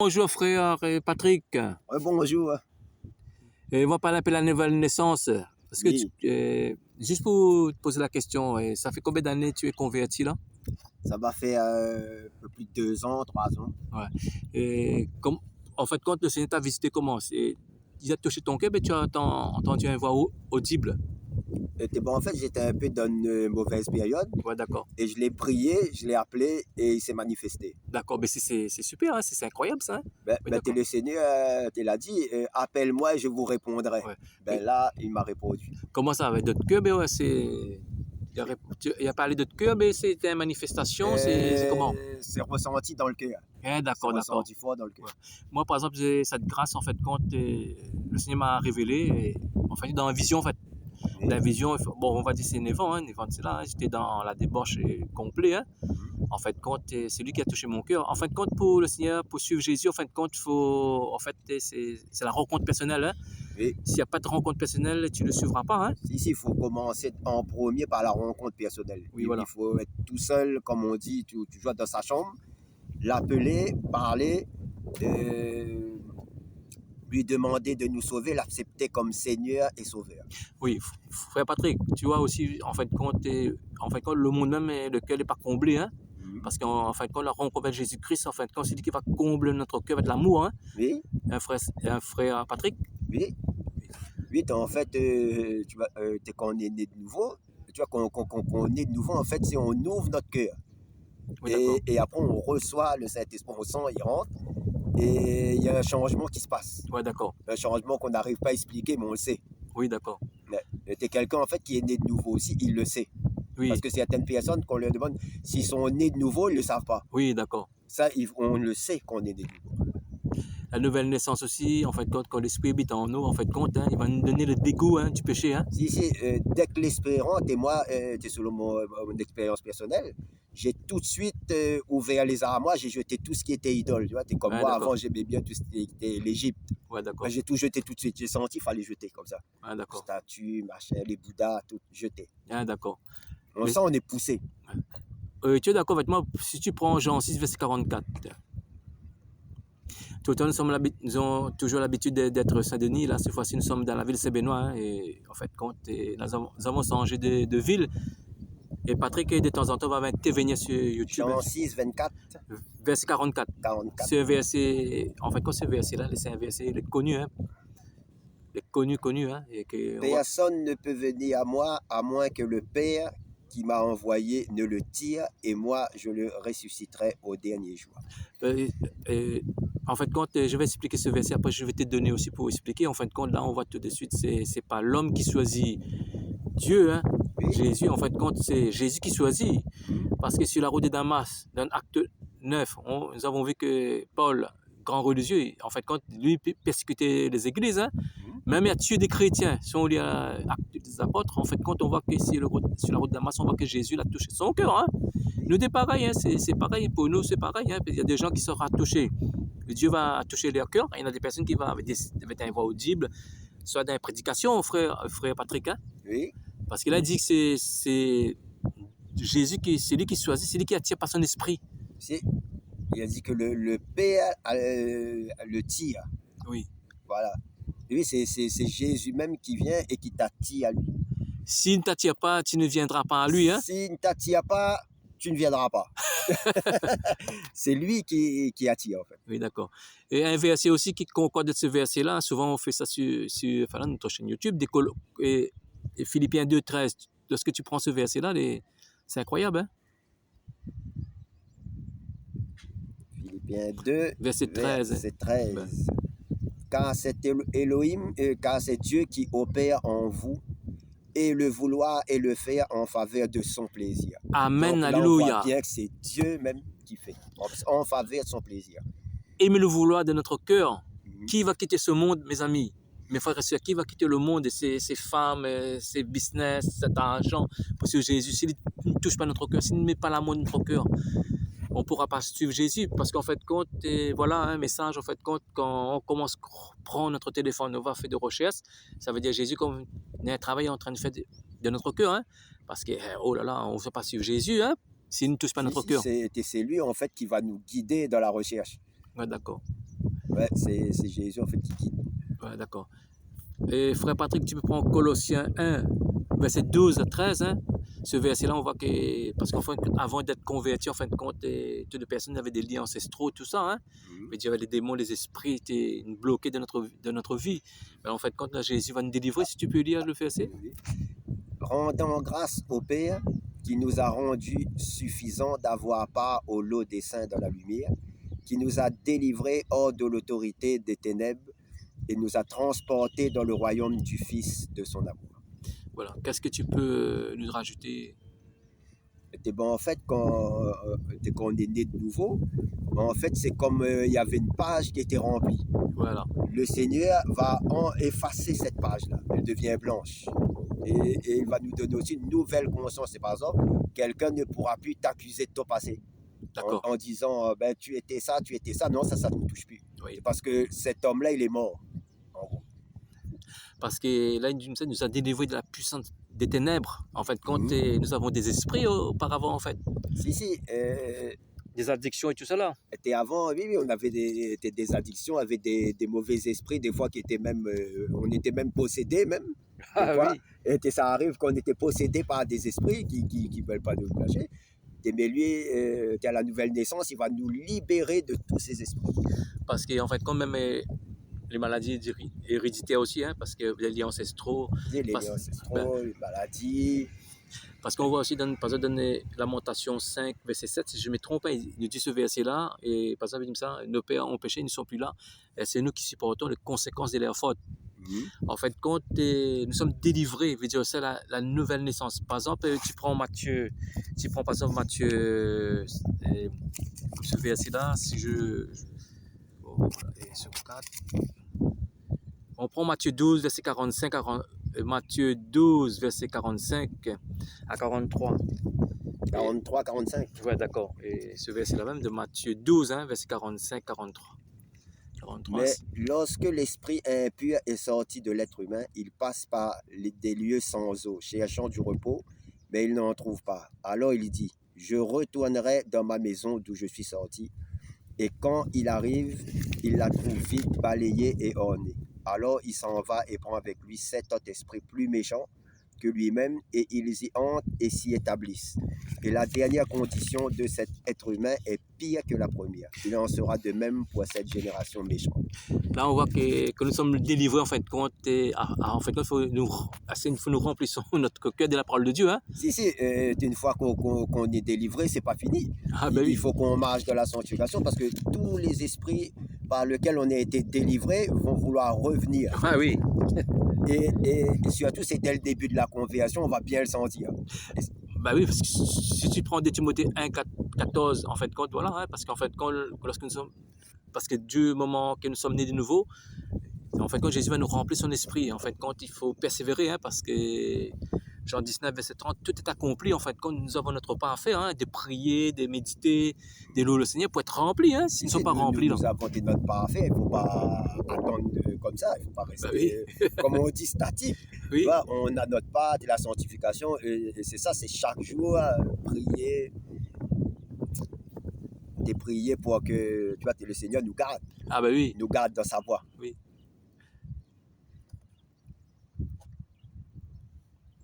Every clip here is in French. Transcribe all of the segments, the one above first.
Bonjour frère Patrick. Ouais, bonjour. On va parler un peu de la nouvelle naissance. Parce que Oui. juste pour te poser la question, ça fait combien d'années tu es converti là? Ça va faire un peu plus de 2 ans, 3 ans. Ouais. Et en fait, quand le Seigneur t'a visité, comment? Il a touché ton cœur, mais tu as entendu une voix audible. Bon, en fait, j'étais un peu dans une mauvaise période Ouais, d'accord. et je l'ai prié, je l'ai appelé et il s'est manifesté. D'accord, mais c'est super, hein, c'est incroyable ça. Hein? Oui, T'es d'accord. le Seigneur, tu l'as dit, appelle-moi et je vous répondrai. Ouais. Mais Là, il m'a répondu. comment ça, avec d'autres cœurs? Mais ouais, il a parlé d'autres cœurs, mais c'était une manifestation, c'est comment? C'est ressenti dans le cœur. C'est D'accord, d'accord. ressenti fort dans le cœur. Ouais. Moi, par exemple, j'ai cette grâce, en fait, quand le Seigneur m'a révélé, enfin, dans la vision, en fait. Oui. La vision, bon, on va dire c'est Névan, hein, c'est là, hein, j'étais dans la débauche complète. Hein. En fait, compte, c'est lui qui a touché mon cœur. En fin de compte, pour le Seigneur, pour suivre Jésus, en fin de compte, c'est la rencontre personnelle. Hein. Oui. S'il n'y a pas de rencontre personnelle, tu ne le suivras pas. Hein. Ici, il faut commencer en premier par la rencontre personnelle. Oui, voilà. Il faut être tout seul, comme on dit, tu joues dans sa chambre, l'appeler, parler, lui demander de nous sauver, l'accepter comme Seigneur et Sauveur. Oui, frère Patrick, tu vois aussi, en fin de compte, le monde même, le cœur n'est pas comblé. Hein. Parce qu'en fin de compte, la rencontre avec Jésus-Christ, en fin de compte, c'est lui qui va combler notre cœur avec l'amour. Hein. Oui. Un frère Patrick. Oui. Oui, en fait, quand on est né de nouveau, tu vois, qu'on est de nouveau, en fait, c'est on ouvre notre cœur. Oui, et après, on reçoit le Saint-Esprit, on sent, il rentre, et il y a un changement qui se passe. Ouais, d'accord. Un changement qu'on n'arrive pas à expliquer, mais on le sait. Oui, d'accord. T'es quelqu'un, en fait, qui est né de nouveau aussi, il le sait. Oui. Parce que certaines personnes, qu'on leur demande s'ils sont nés de nouveau, ils ne le savent pas. Oui, d'accord. Ça, on le sait qu'on est né de nouveau. La nouvelle naissance aussi, en fait, quand l'esprit habite en nous, en fait, compte, hein, il va nous donner le dégoût du péché. Hein. Si, dès que l'esprit rentre, et moi, c'est selon mon expérience personnelle, j'ai tout de suite ouvert les armes à moi, j'ai jeté tout ce qui était idole. Tu vois, t'es comme moi, avant, j'aimais bien tout ce qui était l'Égypte. Ouais, d'accord. J'ai tout jeté tout de suite. J'ai senti qu'il fallait jeter comme ça. Ah, d'accord. Statues, machin, les Bouddhas, tout jeter. Ah, d'accord. On sent on est poussé. Tu es d'accord avec moi si tu prends Jean 6, verset 44. Tout le temps, nous avons toujours l'habitude d'être Saint-Denis. Là, cette fois-ci, nous sommes dans la ville de Saint-Benoît. Hein, et en fait, nous avons changé de ville. Et Patrick, de temps en temps, va intervenir sur YouTube. Jean 6, 24. Verset 44. 44. C'est un verset, en fait, quand ce verset-là, c'est un verset, il est connu. Hein. Il est connu. Hein, et que Personne ne peut venir à moi à moins que le Père qui m'a envoyé ne le tire, et moi, je le ressusciterai au dernier jour. En fait, quand je vais expliquer ce verset, après je vais te donner aussi pour expliquer. En fin de compte, là, on voit tout de suite, c'est pas l'homme qui choisit Dieu, hein. Oui. Jésus, en fin de compte, c'est Jésus qui choisit. Parce que sur la route de Damas, dans l'acte 9, nous avons vu que Paul, grand religieux, en fait, quand lui persécutait les églises, hein, même il a tué des chrétiens. Si on lit l'acte des apôtres, en fait, quand on voit que sur la route de Damas, on voit que Jésus l'a touché son cœur. Hein. Nous, c'est pareil, hein, c'est pareil, pour nous, c'est pareil. Hein, il y a des gens qui seront touchés. Dieu va toucher leur cœur. Il y en a des personnes qui vont avec une voix audible, soit dans la prédication, frère Patrick. Hein. Oui. Parce qu'il a dit que c'est Jésus c'est lui qui choisit, c'est lui qui attire par son esprit. Il a dit que le Père le tire. Oui. Voilà. Oui, c'est Jésus même qui vient et qui t'attire à lui. S'il ne t'attire pas, tu ne viendras pas à lui. Hein? S'il ne t'attire pas, tu ne viendras pas. C'est lui qui attire, en fait. Oui, d'accord. Et un verset aussi qui concorde de ce verset-là, souvent on fait ça sur notre chaîne YouTube, et Philippiens 2, 13. Lorsque tu prends ce verset-là, c'est incroyable. Hein? Philippiens 2, verset 13. Verset 13. Ben. Car c'est Elohim, car c'est Dieu qui opère en vous, et le vouloir et le faire en faveur de son plaisir. Amen, donc, alléluia. On voit bien que c'est Dieu même qui fait, en faveur de son plaisir. Aimer le vouloir de notre cœur. Qui va quitter ce monde, mes amis, mes frères et sœurs, qui va quitter le monde et ses femmes, ses business, cet argent pour suivre Jésus? S'il ne touche pas notre cœur, s'il ne met pas l'amour dans notre cœur, on ne pourra pas suivre Jésus. Parce qu'en fait, voilà un message, en fait, quand on commence à prendre notre téléphone, on va faire des recherches, ça veut dire Jésus, comme il y a un travail en train de faire de notre cœur. Hein, parce que, oh là là, on ne sait pas suivre Jésus, hein, s'il ne touche pas notre cœur. C'est lui, en fait, qui va nous guider dans la recherche. Ouais, d'accord. Ouais, c'est Jésus en fait qui guide. Ouais, d'accord. Et frère Patrick, tu peux prendre Colossiens 1, verset 12 à 13. Hein? Ce verset-là, on voit que, parce qu'en fin de compte, avant d'être converti, en fin de compte, toutes les personnes avaient des liens ancestraux, tout ça. Hein? Mais il y avait les démons, les esprits étaient bloqués de notre vie. Mais en fin de compte, là, Jésus va nous délivrer, si tu peux lire le verset. Rendant grâce au Père qui nous a rendu suffisant d'avoir part au lot des saints dans la lumière, qui nous a délivrés hors de l'autorité des ténèbres et nous a transportés dans le royaume du Fils de son amour. Voilà. Qu'est-ce que tu peux nous rajouter? Et bon, en fait, quand on est né de nouveau, en fait, c'est comme il y avait une page qui était remplie. Voilà. Le Seigneur va effacer cette page-là. Elle devient blanche. Et il va nous donner aussi une nouvelle conscience. C'est par exemple, quelqu'un ne pourra plus t'accuser de ton passé. En disant, ben, tu étais ça. Non, ça ne nous touche plus. Oui. Parce que cet homme-là, il est mort. En gros. Parce que là, il nous a délivré de la puissance des ténèbres. En fait, quand nous avons des esprits auparavant, en fait. Si. Des addictions et tout ça là. Et avant, oui, on avait des addictions avec des mauvais esprits, des fois qui étaient même, on était même possédés même. Ah, oui. Et ça arrive qu'on était possédés par des esprits qui ne veulent pas nous lâcher. Mais lui, qui a la nouvelle naissance, il va nous libérer de tous ces esprits. Parce qu'en fait, quand même, les maladies héréditaires aussi, hein, parce que les liens ancestraux. Les liens ancestraux, les maladies. Parce qu'on voit aussi dans Lamentation 5, verset 7, si je me trompe, il nous dit ce verset-là, et par exemple, il dit ça, nos pères ont péché, ils ne sont plus là, et c'est nous qui supportons les conséquences de leurs fautes. En fait, quand nous sommes délivrés, veut dire c'est la nouvelle naissance. Par exemple, tu prends par exemple Matthieu, ce verset-là, si on prend Matthieu 12, verset 45 Matthieu 12, verset 45 à 43. 43, 45. Ouais, d'accord. Et ce verset-là même de Matthieu 12, hein, verset 45, 43. Mais lorsque l'esprit impur est sorti de l'être humain, il passe par des lieux sans eau, cherchant du repos, mais il n'en trouve pas. Alors il dit, je retournerai dans ma maison d'où je suis sorti. Et quand il arrive, il la trouve vide, balayée et ornée. Alors il s'en va et prend avec lui 7 autres esprits plus méchants que lui-même, et ils y entrent et s'y établissent. Et la dernière condition de cet être humain est pire que la première. Il en sera de même pour cette génération méchante. Là, on voit que nous sommes délivrés, en fin de compte, en fait, il faut nous remplissons notre cœur de la parole de Dieu. Hein? Si, une fois qu'on est délivré, c'est pas fini. Oui. Il faut qu'on marche dans la sanctification, parce que tous les esprits par lesquels on a été délivrés vont vouloir revenir. Ah oui. Et surtout, c'est dès le début de la conversion, on va bien le sentir. Bah oui, parce que si tu prends 2 Timothée 1, 14, en fait, compte, voilà, hein, parce qu'en fait, lorsque nous sommes, parce que du moment que nous sommes nés de nouveau, en fait, quand Jésus va nous remplir son esprit, en fait, quand il faut persévérer, hein, parce que Jean 19, verset 30, tout est accompli, en fait, quand nous avons notre part à faire, hein, de prier, de méditer, de louer le Seigneur pour être remplis, hein, s'ils ne sont pas remplis. Nous avons notre part à faire, il ne faut pas attendre comme ça, il ne faut pas rester, comme on dit, statique. Oui. Vois, on a notre part de la sanctification, et c'est ça, c'est chaque jour, prier, de prier pour que le Seigneur nous garde. Ah ben oui. Nous garde dans sa voie. Oui.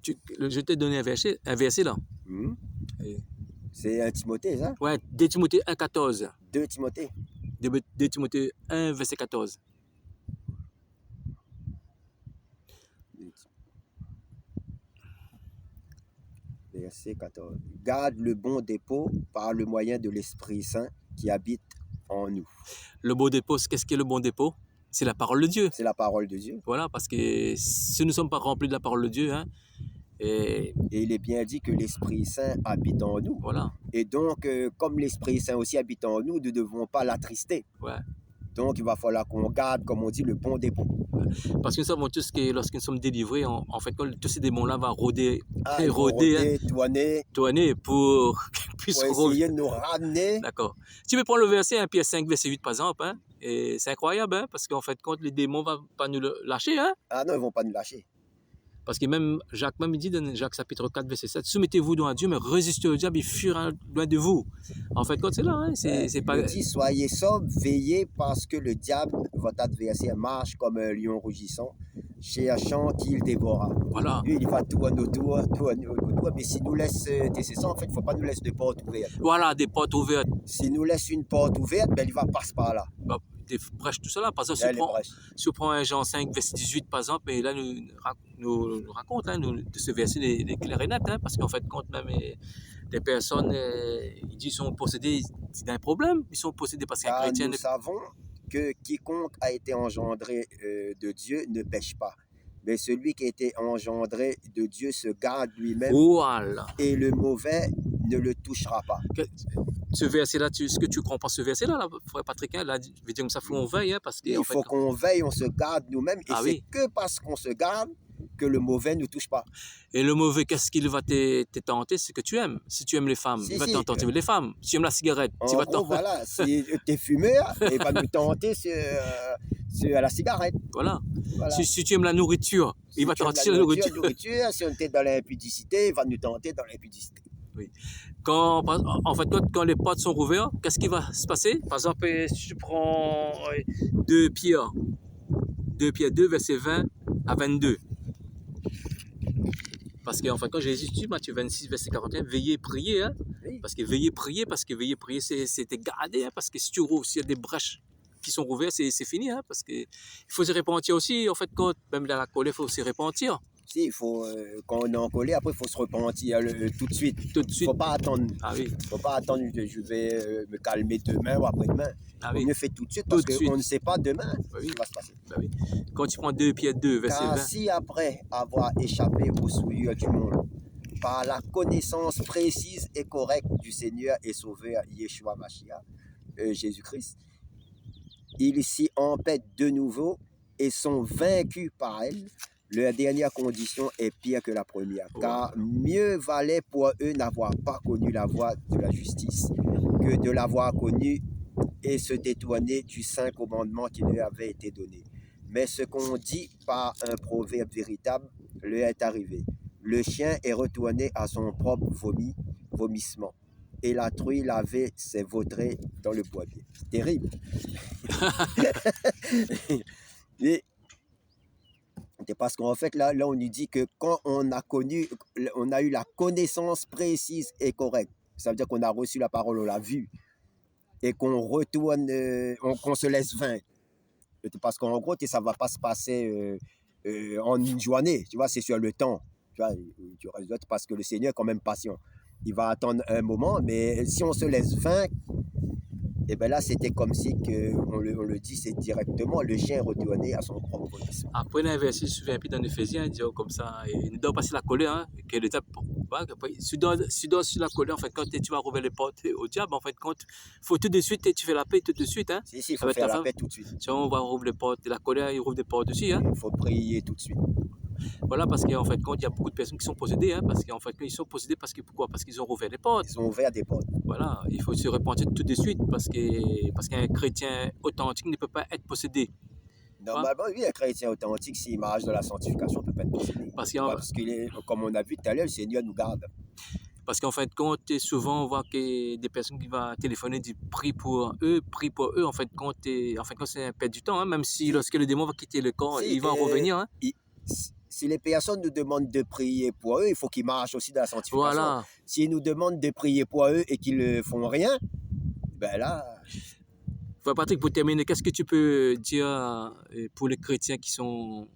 Je t'ai donné un verset là. C'est 1 Timothée, ça? Ouais, 2 Timothée 1, 14. 2 Timothée. 2 Timothée 1, verset 14. Verset 14. Garde le bon dépôt par le moyen de l'Esprit Saint qui habite en nous. Le bon dépôt, qu'est-ce qu'est le bon dépôt? C'est la parole de Dieu. C'est la parole de Dieu. Voilà, parce que si nous ne sommes pas remplis de la parole de Dieu, hein, et il est bien dit que l'Esprit Saint habite en nous. Voilà. Et donc, comme l'Esprit Saint aussi habite en nous, nous ne devons pas l'attrister. Ouais. Donc, il va falloir qu'on garde, comme on dit, le bon dépôt. Parce que nous savons tous que lorsque nous sommes délivrés, en fait, tous ces démons-là vont rôder, tourner pour qu'ils puissent essayer de nous ramener. D'accord. Tu peux prendre le verset 1 Pierre 5, verset 8, par exemple. Hein, et c'est incroyable, hein, parce qu'en fait, quand les démons ne vont pas nous lâcher. Hein. Ah non, ils ne vont pas nous lâcher. Parce que même Jacques, même il dit dans Jacques chapitre 4, verset 7, soumettez-vous donc à Dieu, mais résistez au diable, il fuira loin de vous. En fait, quand c'est là, hein, c'est pas. Il dit, soyez sobres, veillez, parce que le diable, votre adversaire, marche comme un lion rougissant, cherchant qu'il dévorera. Voilà. Lui, il va tourner autour, mais s'il nous laisse, c'est ça, en fait, il ne faut pas nous laisser de porte ouverte. Voilà, des portes ouvertes. S'il nous laisse une porte ouverte, ben, il va passer par là. Bah, des brèches, tout ça là. Par exemple, si on prend un Jean 5, verset 18, par exemple, et là, nous raconte hein, de ce verset des clairs et net, hein, parce qu'en fait, quand même, des personnes, ils disent sont possédés d'un problème, ils sont possédés parce qu'un chrétien. Nous savons que quiconque a été engendré de Dieu ne pêche pas. Mais celui qui a été engendré de Dieu se garde lui-même. Voilà. Et le mauvais ne le touchera pas. Ce verset-là, ce que tu comprends ce verset-là, frère Patrick, là, je veux dire comme ça, il faut qu'on veille. Hein, parce que, il faut qu'on veille, on se garde nous-mêmes. Et c'est que parce qu'on se garde que le mauvais ne touche pas. Et le mauvais, qu'est-ce qu'il va te tenter? C'est que tu aimes. Si tu aimes les femmes, il va te tenter les femmes. Si tu aimes la cigarette, tu vas tenter. Voilà, si tu es fumeur, il va nous tenter sur la cigarette. Voilà. Si tu aimes la nourriture, il va te tenter sur la nourriture. Si on était dans l'impudicité, il va nous tenter dans l'impudicité. Oui. En fait, quand les portes sont ouvertes, qu'est-ce qui va se passer? Par exemple, si tu prends 2 Pierre 2, verset 20 à 22. Parce qu'en fait, quand Jésus dit, Matthieu 26, verset 41, veillez, priez. Hein? Oui. Parce que veillez, priez, c'est garder. Hein? Parce que s'il y a des brèches qui sont ouvertes, c'est fini. Hein? Parce qu'il faut se repentir aussi. En fait, quand même dans la colère, il faut se repentir. Si, il faut, quand on est en colère, après, il faut se repentir tout de suite. Tout de suite. Il ne faut pas attendre. Ah oui. Il ne faut pas attendre que je vais me calmer demain ou après-demain. Ah oui. On le fait tout de suite parce qu'on ne sait pas demain ce qui va se passer. Bah oui. Quand tu prends 2 Pierre 2, verset 20. Car si après avoir échappé aux souillures du monde, par la connaissance précise et correcte du Seigneur et Sauveur Yeshua Mashiach, Jésus-Christ, ils s'y empêtent de nouveau et sont vaincus par elle, leur dernière condition est pire que la première, car mieux valait pour eux n'avoir pas connu la voie de la justice que de l'avoir connue et se détourner du saint commandement qui leur avait été donné. Mais ce qu'on dit par un proverbe véritable leur est arrivé. Le chien est retourné à son propre vomissement, et la truie lavée s'est vautrée dans le bois-bier. C'est terrible. Et parce qu'en fait, là, on nous dit que quand on a eu la connaissance précise et correcte, ça veut dire qu'on a reçu la parole, on l'a vue, et qu'on retourne, qu'on se laisse vaincre. Parce qu'en gros, ça ne va pas se passer en une journée, tu vois, c'est sur le temps. Tu vois, parce que le Seigneur est quand même patient. Il va attendre un moment, mais si on se laisse vaincre, et bien là, c'était comme si, on le dit, c'est directement, le chien est retourné à son propre vomissement. Après, un verset, je me souviens plus dans Éphésiens, il dit comme ça, il ne doit pas sur la colère, hein, que l'étape, tu dois sur la colère, en fait, quand tu vas rouvrir les portes au diable, en fait, quand il faut tout de suite, tu fais la paix tout de suite. Hein, si, il faut faire la paix tout de suite. Si on va rouvrir les portes, la colère, il rouvre des portes aussi. Hein. Il faut prier tout de suite. Voilà, parce qu'en fait, quand il y a beaucoup de personnes qui sont possédées, hein, parce qu'en fait, ils sont possédés pourquoi? Parce qu'ils ont ouvert des portes. Ils ont ouvert des portes. Voilà, il faut se repentir tout de suite, parce qu'un chrétien authentique ne peut pas être possédé. Normalement, oui, un chrétien authentique, s'il marche dans la sanctification, ne peut pas être possédé. Parce qu'il est, comme on a vu tout à l'heure, le Seigneur nous garde. Parce qu'en fin de compte, souvent, on voit que des personnes qui vont téléphoner disent prie pour eux. En fait, quand c'est un perte du temps, hein, même si lorsque le démon va quitter le corps, il va revenir. Hein. Si les personnes nous demandent de prier pour eux, il faut qu'ils marchent aussi dans la sanctification. Voilà. S'ils nous demandent de prier pour eux et qu'ils ne font rien, ben là... Patrick, pour terminer, qu'est-ce que tu peux dire pour les chrétiens qui ont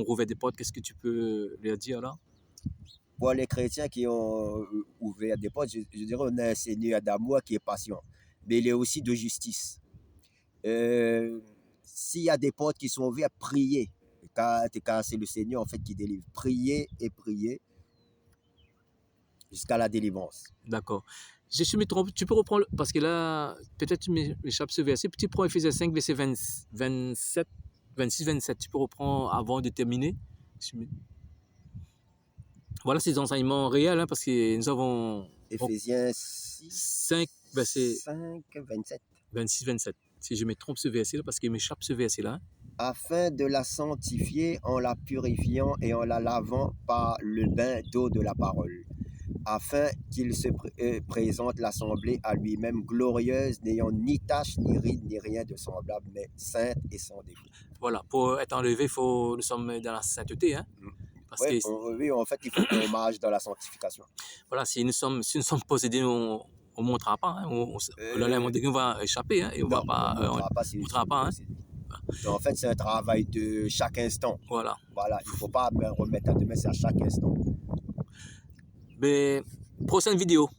rouvert des portes? Qu'est-ce que tu peux leur dire là? Pour les chrétiens qui ont ouvert des portes, je dirais on a un Seigneur d'amour qui est patient, mais il est aussi de justice. S'il y a des portes qui sont ouvertes, priez. Car c'est le Seigneur en fait qui délivre. Priez et priez jusqu'à la délivrance. D'accord. Je me trompe, tu peux reprendre, parce que là, peut-être tu m'échappes ce verset. Tu prends Éphésiens 5, verset 26, 27. Tu peux reprendre avant de terminer. Voilà ces enseignements réels, hein, parce que nous avons... Éphésiens 5, verset 26, 27. Si je me trompe ce verset-là, parce qu'il m'échappe ce verset-là. afin de la sanctifier en la purifiant et en la lavant par le bain d'eau de la parole, afin qu'il se présente l'assemblée à lui-même glorieuse, n'ayant ni tache, ni ride, ni rien de semblable, mais sainte et sans défaut. Voilà, pour être enlevé, nous sommes dans la sainteté. Hein, parce oui, que, oui, en fait, il faut qu'on marche dans la sanctification. Voilà, si nous sommes possédés, on ne montrera pas. Hein, on va échapper hein, et on ne va pas. On ne montrera pas. En fait, c'est un travail de chaque instant. Voilà. Voilà, il ne faut pas me remettre à demain, c'est à chaque instant. Mais, prochaine vidéo.